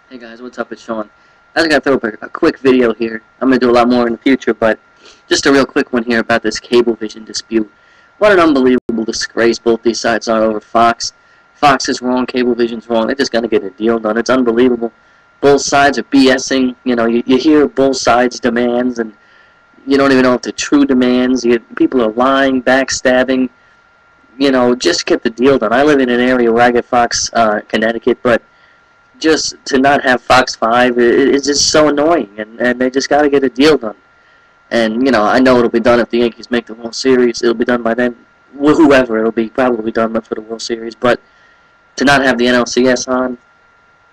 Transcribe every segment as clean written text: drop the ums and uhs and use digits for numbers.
Hey guys, what's up? It's Sean. I just got to throw up a quick video here. I'm going to do a lot more in the future, but just a real quick one here about this Cablevision dispute. What an unbelievable disgrace both these sides are over Fox. Fox is wrong, Cablevision's wrong. They're just going to get a deal done. It's unbelievable. Both sides are BSing. You know, you hear both sides' demands, and you don't even know if they're true demands. People are lying, backstabbing. You know, just get the deal done. I live in an area where I get Fox, Connecticut, but just to not have Fox 5 is just so annoying, and they just got to get a deal done. And, you know, I know it'll be done if the Yankees make the World Series. It'll be done by then. Whoever, it'll be probably done for the World Series. But to not have the NLCS on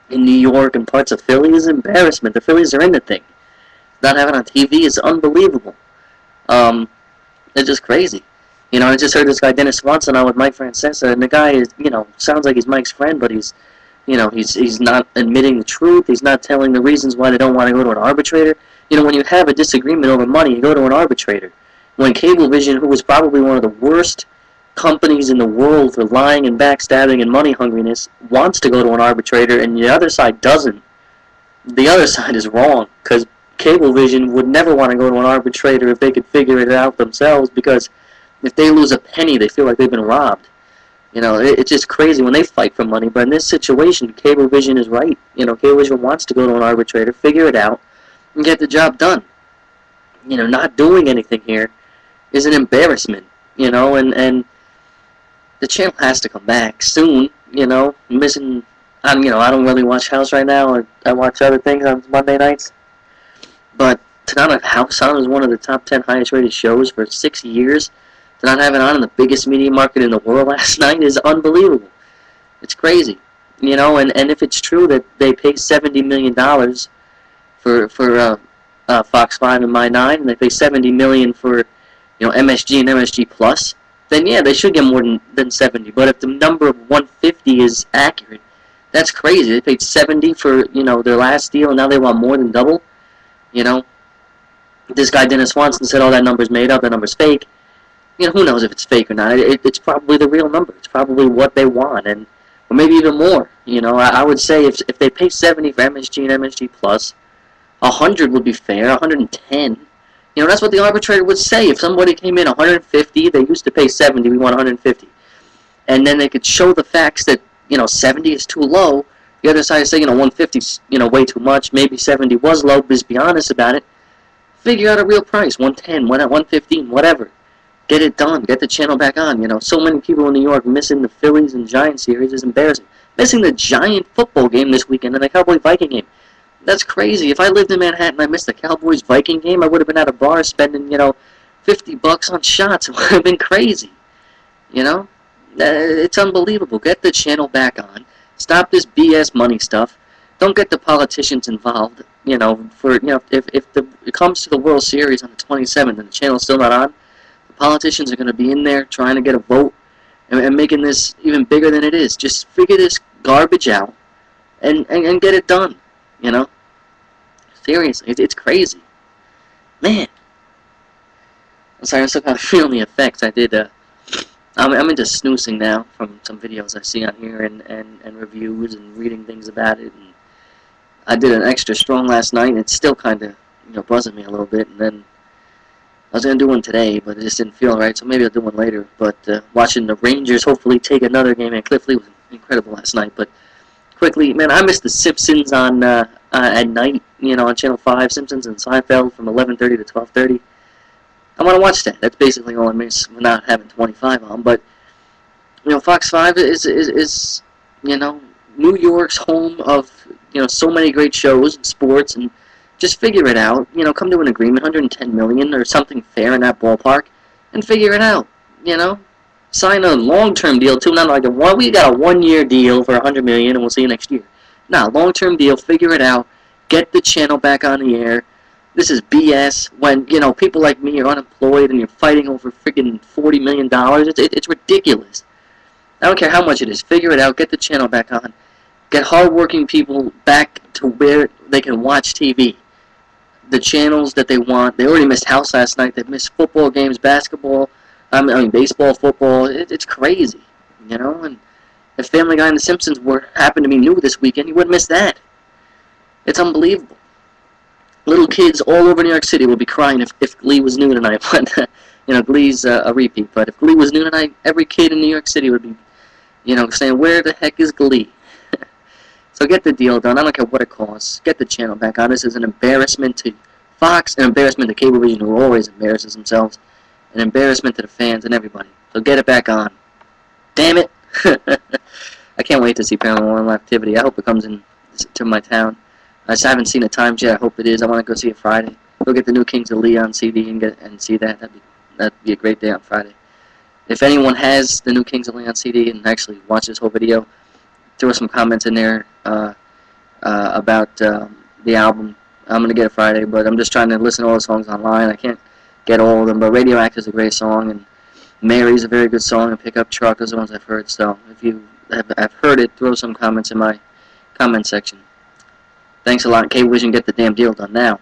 in New York and parts of Philly is an embarrassment. The Phillies are in the thing. Not having it on TV is unbelievable. It's just crazy. You know, I just heard this guy Dennis Swanson on with Mike Francesa, and the guy is, you know, sounds like he's Mike's friend, but he's not admitting the truth. He's not telling the reasons why they don't want to go to an arbitrator. You know, when you have a disagreement over money, you go to an arbitrator. When Cablevision, who was probably one of the worst companies in the world for lying and backstabbing and money hungriness, wants to go to an arbitrator, and the other side doesn't, the other side is wrong, because Cablevision would never want to go to an arbitrator if they could figure it out themselves, because if they lose a penny, they feel like they've been robbed. You know, it's just crazy when they fight for money. But in this situation, Cablevision is right. You know, Cablevision wants to go to an arbitrator, figure it out, and get the job done. You know, not doing anything here is an embarrassment. You know, and the channel has to come back soon. You know, missing. I don't really watch House right now. I watch other things on Monday nights. But to not have House on is one of the top 10 highest rated shows for 6 years. To not have it on in the biggest media market in the world last night is unbelievable. It's crazy, you know. And if it's true that they pay $70 million for Fox 5 and My 9, and they pay $70 million for, you know, MSG and MSG Plus, then yeah, they should get more than 70. But if the number of 150 is accurate, that's crazy. They paid 70 for, you know, their last deal, and now they want more than double. You know, this guy Dennis Swanson said, "Oh, that number's made up. That number's fake." You know, who knows if it's fake or not? It's probably the real number. It's probably what they want, or maybe even more. You know, I would say if they pay 70 for MSG and MSG Plus, 100 would be fair. 110. You know, that's what the arbitrator would say. If somebody came in 150, they used to pay 70. We want 150, and then they could show the facts that, you know, 70 is too low. The other side say, you know, 150 is, you know, way too much. Maybe 70 was low. Just be honest about it. Figure out a real price. 110, 115, whatever. Get it done. Get the channel back on. You know, so many people in New York missing the Phillies and Giants series is embarrassing. Missing the Giant football game this weekend and the Cowboy-Viking game. That's crazy. If I lived in Manhattan and I missed the Cowboys-Viking game, I would have been at a bar spending, you know, $50 on shots. It would have been crazy. You know? It's unbelievable. Get the channel back on. Stop this BS money stuff. Don't get the politicians involved. You know, if it comes to the World Series on the 27th and the channel's still not on, politicians are going to be in there trying to get a vote and making this even bigger than it is. Just figure this garbage out and get it done, you know? Seriously, it's crazy. Man. I'm sorry, I'm still kind of feeling the effects. I'm into snoozing now from some videos I see on here and reviews and reading things about it. And I did an extra strong last night, and it's still kind of, you know, buzzing me a little bit, and then I was going to do one today, but it just didn't feel right, so maybe I'll do one later. But watching the Rangers hopefully take another game, and Cliff Lee was incredible last night. But quickly, man, I missed the Simpsons on at night, you know, on Channel 5, Simpsons and Seinfeld from 11:30 to 12:30. I want to watch that. That's basically all I miss not having 25 on. But, you know, Fox 5 is you know, New York's home of, you know, so many great shows and sports, and just figure it out. You know, come to an agreement, 110 million or something fair in that ballpark, and figure it out. You know, sign a long-term deal too, not like we got a 1-year deal for 100 million and we'll see you next year. Nah, long-term deal. Figure it out. Get the channel back on the air. This is BS. When, you know, people like me are unemployed and you're fighting over freaking $40 million, it's ridiculous. I don't care how much it is. Figure it out. Get the channel back on. Get hardworking people back to where they can watch TV. The channels that they want. They already missed House last night. They've missed football games, basketball, I mean baseball, football. It's crazy, you know. And if Family Guy and The Simpsons happened to be new this weekend, you wouldn't miss that. It's unbelievable. Little kids all over New York City will be crying if Glee was new tonight. But you know, Glee's a repeat. But if Glee was new tonight, every kid in New York City would be, you know, saying, "Where the heck is Glee?" So get the deal done. I don't care what it costs. Get the channel back on. This is an embarrassment to Fox, an embarrassment to Cablevision, who always embarrasses themselves, an embarrassment to the fans and everybody. So get it back on. Damn it! I can't wait to see Paranormal Activity. I hope it comes in to my town. I just haven't seen the times yet. I hope it is. I want to go see it Friday. Go get the new Kings of Leon CD and see that. That'd be a great day on Friday. If anyone has the new Kings of Leon CD and actually watch this whole video, throw some comments in there about the album. I'm gonna get it Friday, but I'm just trying to listen to all the songs online. I can't get all of them, but Radioactive is a great song, and Mary's a very good song, and Pickup Truck, those are the ones I've heard. So if you have heard it, throw some comments in my comment section. Thanks a lot. Cablevision, get the damn deal done now.